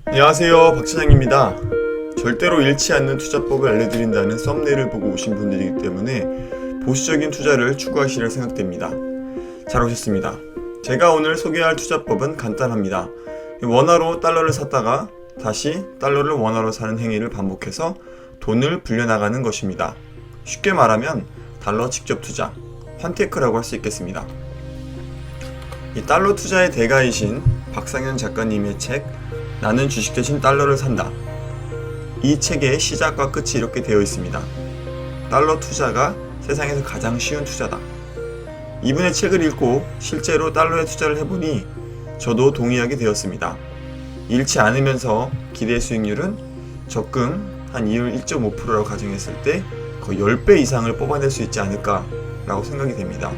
안녕하세요, 박차장입니다. 절대로 잃지 않는 투자법을 알려드린다는 썸네일을 보고 오신 분들이기 때문에 보수적인 투자를 추구하시리라 생각됩니다. 잘 오셨습니다. 제가 오늘 소개할 투자법은 간단합니다. 원화로 달러를 샀다가 다시 달러를 원화로 사는 행위를 반복해서 돈을 불려나가는 것입니다. 쉽게 말하면 달러 직접 투자, 환테크라고 할 수 있겠습니다. 이 달러 투자의 대가이신 박상현 작가님의 책 나는 주식 대신 달러를 산다. 이 책의 시작과 끝이 이렇게 되어 있습니다. 달러 투자가 세상에서 가장 쉬운 투자다. 이분의 책을 읽고 실제로 달러에 투자를 해보니 저도 동의하게 되었습니다. 잃지 않으면서 기대 수익률은 적금 한 이율 1.5%라고 가정했을 때 거의 10배 이상을 뽑아낼 수 있지 않을까 라고 생각이 됩니다.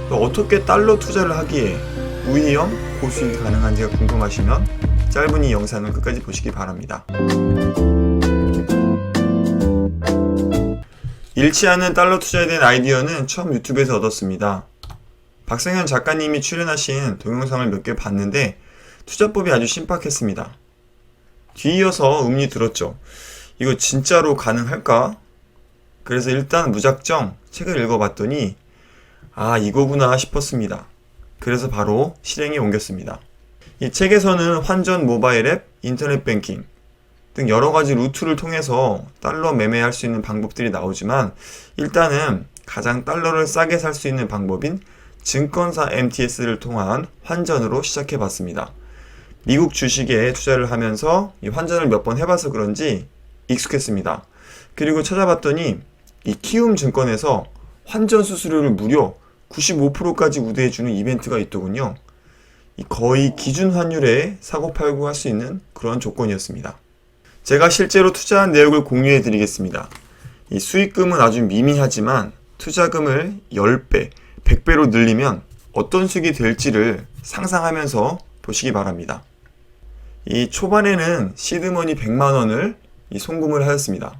어떻게 달러 투자를 하기에 무위험, 고수익이 가능한지가 궁금하시면 짧은 이 영상을 끝까지 보시기 바랍니다. 잃지 않은 달러 투자에 대한 아이디어는 처음 유튜브에서 얻었습니다. 박상현 작가님이 출연하신 동영상을 몇 개 봤는데 투자법이 아주 신박했습니다. 뒤이어서 의문이 들었죠. 이거 진짜로 가능할까? 그래서 일단 무작정 책을 읽어봤더니 이거구나 싶었습니다. 그래서 바로 실행에 옮겼습니다. 이 책에서는 환전 모바일 앱, 인터넷 뱅킹 등 여러가지 루트를 통해서 달러 매매할 수 있는 방법들이 나오지만 일단은 가장 달러를 싸게 살 수 있는 방법인 증권사 MTS를 통한 환전으로 시작해봤습니다. 미국 주식에 투자를 하면서 이 환전을 몇 번 해봐서 그런지 익숙했습니다. 그리고 찾아봤더니 이 키움 증권에서 환전 수수료를 무려 95%까지 우대해주는 이벤트가 있더군요. 거의 기준 환율에 사고팔고 할 수 있는 그런 조건이었습니다. 제가 실제로 투자한 내역을 공유해 드리겠습니다. 이 수익금은 아주 미미하지만 투자금을 10배, 100배로 늘리면 어떤 수익이 될지를 상상하면서 보시기 바랍니다. 이 초반에는 시드머니 100만원을 송금을 하였습니다.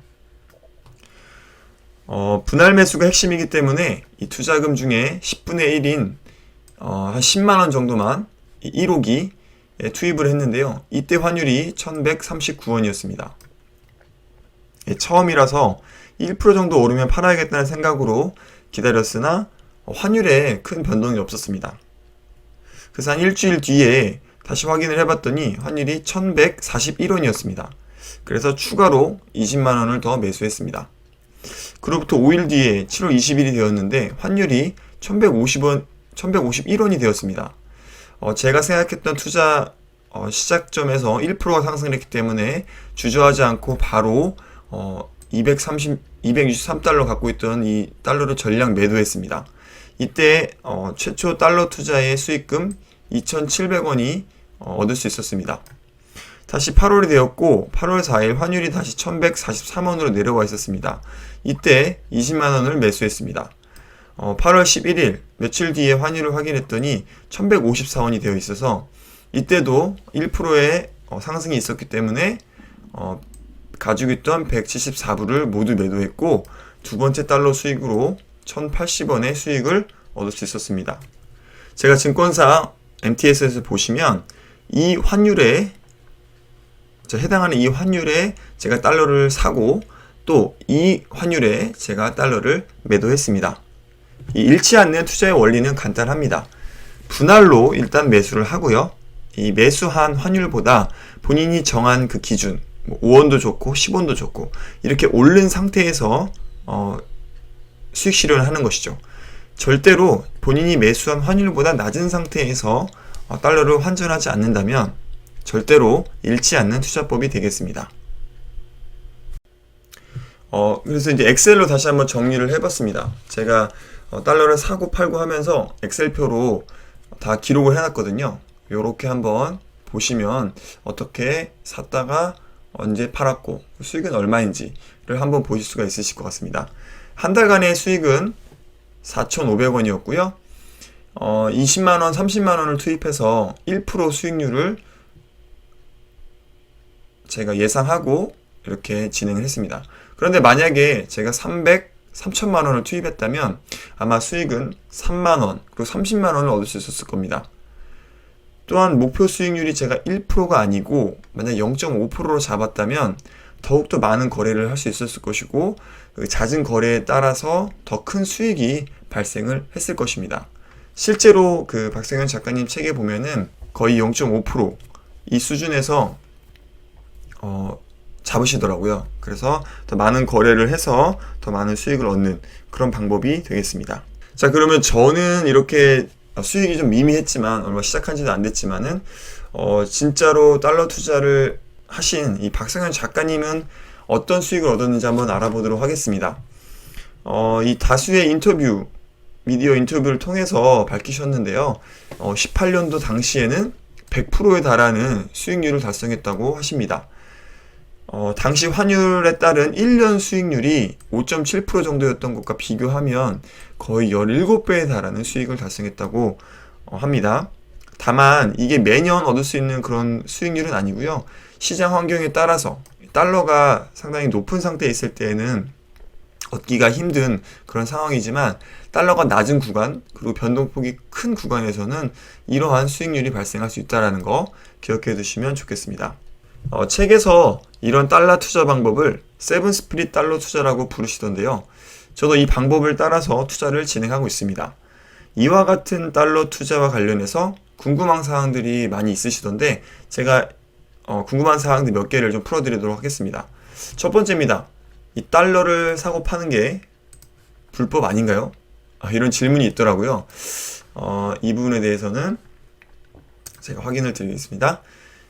분할 매수가 핵심이기 때문에 이 투자금 중에 10분의 1인 한 10만원 정도만 1호기에 투입을 했는데요. 이때 환율이 1139원이었습니다. 처음이라서 1% 정도 오르면 팔아야겠다는 생각으로 기다렸으나 환율에 큰 변동이 없었습니다. 그래서 한 일주일 뒤에 다시 확인을 해봤더니 환율이 1141원이었습니다. 그래서 추가로 20만원을 더 매수했습니다. 그로부터 5일 뒤에 7월 20일이 되었는데 환율이 1151원이 되었습니다. 제가 생각했던 투자 시작점에서 1%가 상승했기 때문에 주저하지 않고 바로 263달러 갖고 있던 이 달러를 전량 매도했습니다. 이때 최초 달러 투자의 수익금 2,700원이 얻을 수 있었습니다. 다시 8월이 되었고 8월 4일 환율이 다시 1143원으로 내려와 있었습니다. 이때 20만원을 매수했습니다. 8월 11일 며칠 뒤에 환율을 확인했더니 1154원이 되어 있어서 이때도 1%의 상승이 있었기 때문에 가지고 있던 174불을 모두 매도했고 두 번째 달러 수익으로 1080원의 수익을 얻을 수 있었습니다. 제가 증권사 MTS에서 보시면 이 환율에 해당하는 이 환율에 제가 달러를 사고 또 이 환율에 제가 달러를 매도했습니다. 이 잃지 않는 투자의 원리는 간단합니다. 분할로 일단 매수를 하고요. 이 매수한 환율보다 본인이 정한 그 기준 5원도 좋고 10원도 좋고 이렇게 오른 상태에서 수익 실현을 하는 것이죠. 절대로 본인이 매수한 환율보다 낮은 상태에서 달러를 환전하지 않는다면 절대로 잃지 않는 투자법이 되겠습니다. 그래서 이제 엑셀로 다시 한번 정리를 해봤습니다. 제가 달러를 사고 팔고 하면서 엑셀표로 다 기록을 해놨거든요. 요렇게 한번 보시면 어떻게 샀다가 언제 팔았고 수익은 얼마인지를 한번 보실 수가 있으실 것 같습니다. 한 달간의 수익은 4,500원이었고요. 20만원, 30만원을 투입해서 1% 수익률을 제가 예상하고 이렇게 진행을 했습니다. 그런데 만약에 제가 3천만원을 투입했다면 아마 수익은 3만원 그리고 30만원을 얻을 수 있었을 겁니다. 또한 목표 수익률이 제가 1%가 아니고 만약 0.5%로 잡았다면 더욱더 많은 거래를 할 수 있었을 것이고 그 잦은 거래에 따라서 더 큰 수익이 발생을 했을 것입니다. 실제로 그 박성현 작가님 책에 보면은 거의 0.5%이 수준에서 잡으시더라고요. 그래서 더 많은 거래를 해서 더 많은 수익을 얻는 그런 방법이 되겠습니다. 자, 그러면 저는 이렇게 수익이 좀 미미했지만 얼마 시작한 지도 안 됐지만은 진짜로 달러 투자를 하신 이 박성현 작가님은 어떤 수익을 얻었는지 한번 알아보도록 하겠습니다. 이 다수의 미디어 인터뷰를 통해서 밝히셨는데요. 18년도 당시에는 100%에 달하는 수익률을 달성했다고 하십니다. 당시 환율에 따른 1년 수익률이 5.7% 정도였던 것과 비교하면 거의 17배에 달하는 수익을 달성했다고 합니다. 다만 이게 매년 얻을 수 있는 그런 수익률은 아니고요. 시장 환경에 따라서 달러가 상당히 높은 상태에 있을 때에는 얻기가 힘든 그런 상황이지만 달러가 낮은 구간 그리고 변동폭이 큰 구간에서는 이러한 수익률이 발생할 수 있다는 거 기억해 두시면 좋겠습니다. 책에서 이런 달러 투자 방법을 세븐 스피릿 달러 투자라고 부르시던데요. 저도 이 방법을 따라서 투자를 진행하고 있습니다. 이와 같은 달러 투자와 관련해서 궁금한 사항들이 많이 있으시던데 제가 궁금한 사항들 몇 개를 좀 풀어드리도록 하겠습니다. 첫 번째입니다. 이 달러를 사고 파는 게 불법 아닌가요? 이런 질문이 있더라고요. 이 부분에 대해서는 제가 확인을 드리겠습니다.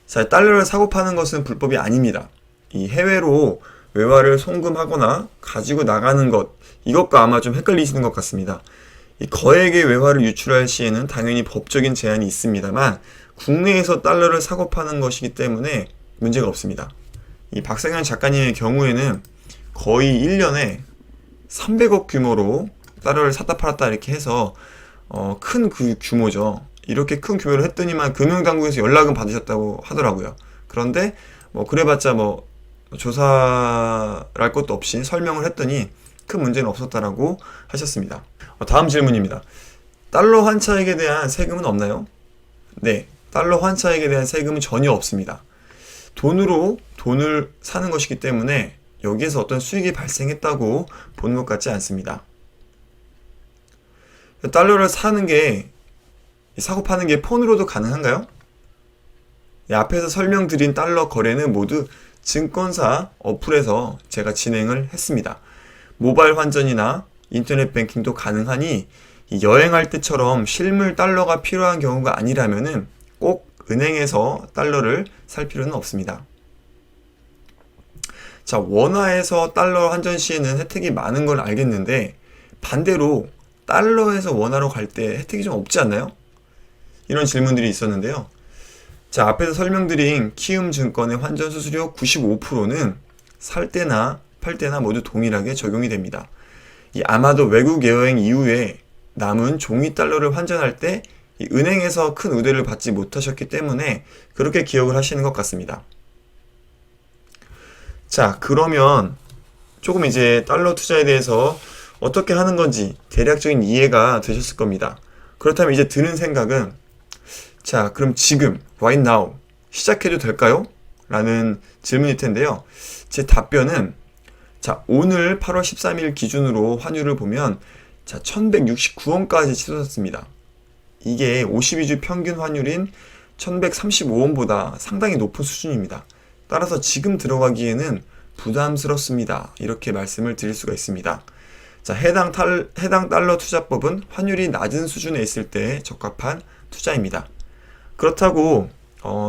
자, 달러를 사고 파는 것은 불법이 아닙니다. 이 해외로 외화를 송금하거나 가지고 나가는 것, 이것과 아마 좀 헷갈리시는 것 같습니다. 이 거액의 외화를 유출할 시에는 당연히 법적인 제한이 있습니다만 국내에서 달러를 사고 파는 것이기 때문에 문제가 없습니다. 이 박성현 작가님의 경우에는 거의 1년에 300억 규모로 달러를 샀다 팔았다 이렇게 해서 큰 그 규모죠. 이렇게 큰 규모로 했더니만 금융당국에서 연락은 받으셨다고 하더라고요. 그런데 그래봤자 조사할 것도 없이 설명을 했더니 큰 문제는 없었다라고 하셨습니다. 다음 질문입니다. 달러 환차액에 대한 세금은 없나요? 네, 달러 환차액에 대한 세금은 전혀 없습니다. 돈으로 돈을 사는 것이기 때문에 여기에서 어떤 수익이 발생했다고 보는 것 같지 않습니다. 달러를 사고 파는 게 폰으로도 가능한가요? 앞에서 설명드린 달러 거래는 모두 증권사 어플에서 제가 진행을 했습니다. 모바일 환전이나 인터넷 뱅킹도 가능하니 여행할 때처럼 실물 달러가 필요한 경우가 아니라면은 꼭 은행에서 달러를 살 필요는 없습니다. 자, 원화에서 달러 환전 시에는 혜택이 많은 걸 알겠는데 반대로 달러에서 원화로 갈 때 혜택이 좀 없지 않나요? 이런 질문들이 있었는데요. 자, 앞에서 설명드린 키움증권의 환전 수수료 95%는 살 때나 팔 때나 모두 동일하게 적용이 됩니다. 아마도 외국 여행 이후에 남은 종이 달러를 환전할 때 은행에서 큰 우대를 받지 못하셨기 때문에 그렇게 기억을 하시는 것 같습니다. 자, 그러면 조금 이제 달러 투자에 대해서 어떻게 하는 건지 대략적인 이해가 되셨을 겁니다. 그렇다면 이제 드는 생각은 자, 그럼 지금 right now 시작해도 될까요? 라는 질문일 텐데요. 제 답변은 자, 오늘 8월 13일 기준으로 환율을 보면 자, 1169원까지 치솟았습니다. 이게 52주 평균 환율인 1135원보다 상당히 높은 수준입니다. 따라서 지금 들어가기에는 부담스럽습니다. 이렇게 말씀을 드릴 수가 있습니다. 자, 해당 달러 투자법은 환율이 낮은 수준에 있을 때 적합한 투자입니다. 그렇다고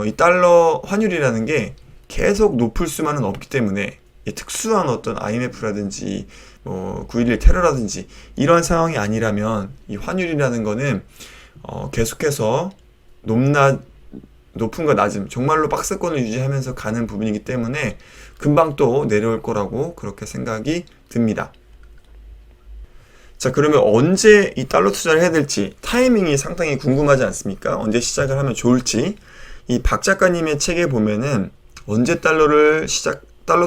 이 달러 환율이라는 게 계속 높을 수만은 없기 때문에 특수한 어떤 IMF라든지 9.11 테러라든지 이런 상황이 아니라면 이 환율이라는 거는 계속해서 높음과 낮음, 정말로 박스권을 유지하면서 가는 부분이기 때문에 금방 또 내려올 거라고 그렇게 생각이 듭니다. 자, 그러면 언제 이 달러 투자를 해야 될지 타이밍이 상당히 궁금하지 않습니까? 언제 시작을 하면 좋을지. 이 박 작가님의 책에 보면은 언제 달러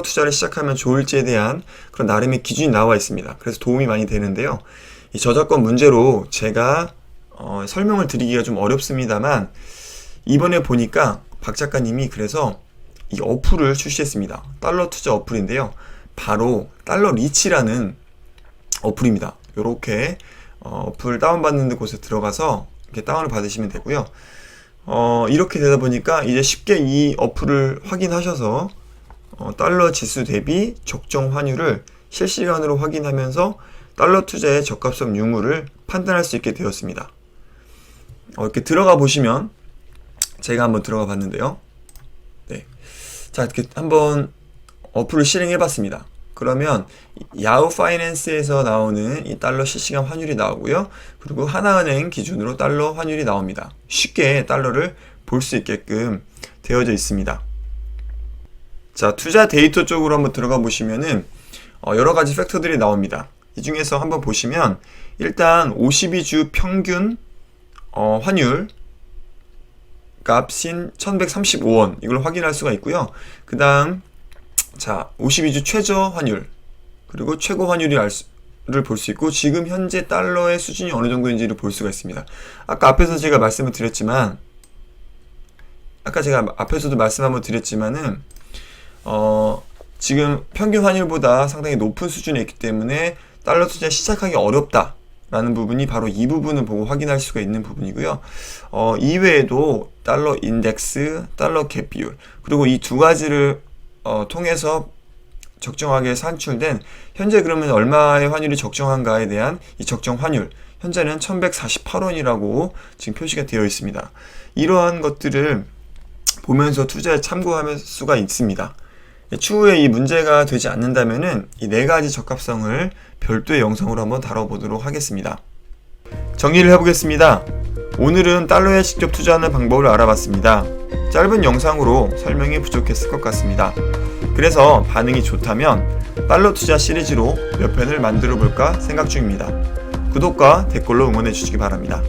투자를 시작하면 좋을지에 대한 그런 나름의 기준이 나와 있습니다. 그래서 도움이 많이 되는데요. 이 저작권 문제로 제가 설명을 드리기가 좀 어렵습니다만 이번에 보니까 박 작가님이 그래서 이 어플을 출시했습니다. 달러 투자 어플인데요. 바로 달러 리치라는 어플입니다. 요렇게 어플 다운받는 곳에 들어가서 이렇게 다운을 받으시면 되고요. 이렇게 되다 보니까 이제 쉽게 이 어플을 확인하셔서 달러 지수 대비 적정 환율을 실시간으로 확인하면서 달러 투자의 적합성 유무를 판단할 수 있게 되었습니다. 이렇게 들어가 보시면 제가 한번 들어가 봤는데요. 네. 자, 이렇게 한번 어플을 실행해 봤습니다. 그러면 야후 파이낸스에서 나오는 이 달러 실시간 환율이 나오고요. 그리고 하나은행 기준으로 달러 환율이 나옵니다. 쉽게 달러를 볼 수 있게끔 되어져 있습니다. 자, 투자 데이터 쪽으로 한번 들어가 보시면은 여러 가지 팩터들이 나옵니다. 이 중에서 한번 보시면 일단 52주 평균 환율 값인 1135원 이걸 확인할 수가 있고요. 그 다음 자 52주 최저 환율 그리고 최고 환율을 볼 수 있고 지금 현재 달러의 수준이 어느 정도인지를 볼 수가 있습니다. 아까 앞에서 제가 말씀을 드렸지만 지금 평균 환율보다 상당히 높은 수준에 있기 때문에 달러 투자 시작하기 어렵다 라는 부분이 바로 이 부분을 보고 확인할 수가 있는 부분이고요. 이외에도 달러 인덱스, 달러 갭 비율 그리고 이 두 가지를 통해서 적정하게 산출된 현재 그러면 얼마의 환율이 적정한가에 대한 이 적정 환율 현재는 1148원이라고 지금 표시가 되어 있습니다. 이러한 것들을 보면서 투자에 참고할 수가 있습니다. 추후에 이 문제가 되지 않는다면은 이 네 가지 적합성을 별도의 영상으로 한번 다뤄보도록 하겠습니다. 정리를 해보겠습니다. 오늘은 달러에 직접 투자하는 방법을 알아봤습니다. 짧은 영상으로 설명이 부족했을 것 같습니다. 그래서 반응이 좋다면 달러 투자 시리즈로 몇 편을 만들어 볼까 생각 중입니다. 구독과 댓글로 응원해 주시기 바랍니다.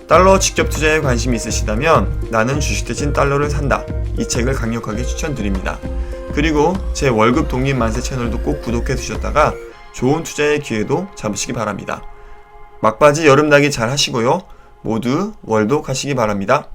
달러 직접 투자에 관심이 있으시다면 나는 주식 대신 달러를 산다. 이 책을 강력하게 추천드립니다. 그리고 제 월급 독립 만세 채널도 꼭 구독해 두셨다가 좋은 투자의 기회도 잡으시기 바랍니다. 막바지 여름나기 잘 하시고요. 모두 월독 하시기 바랍니다.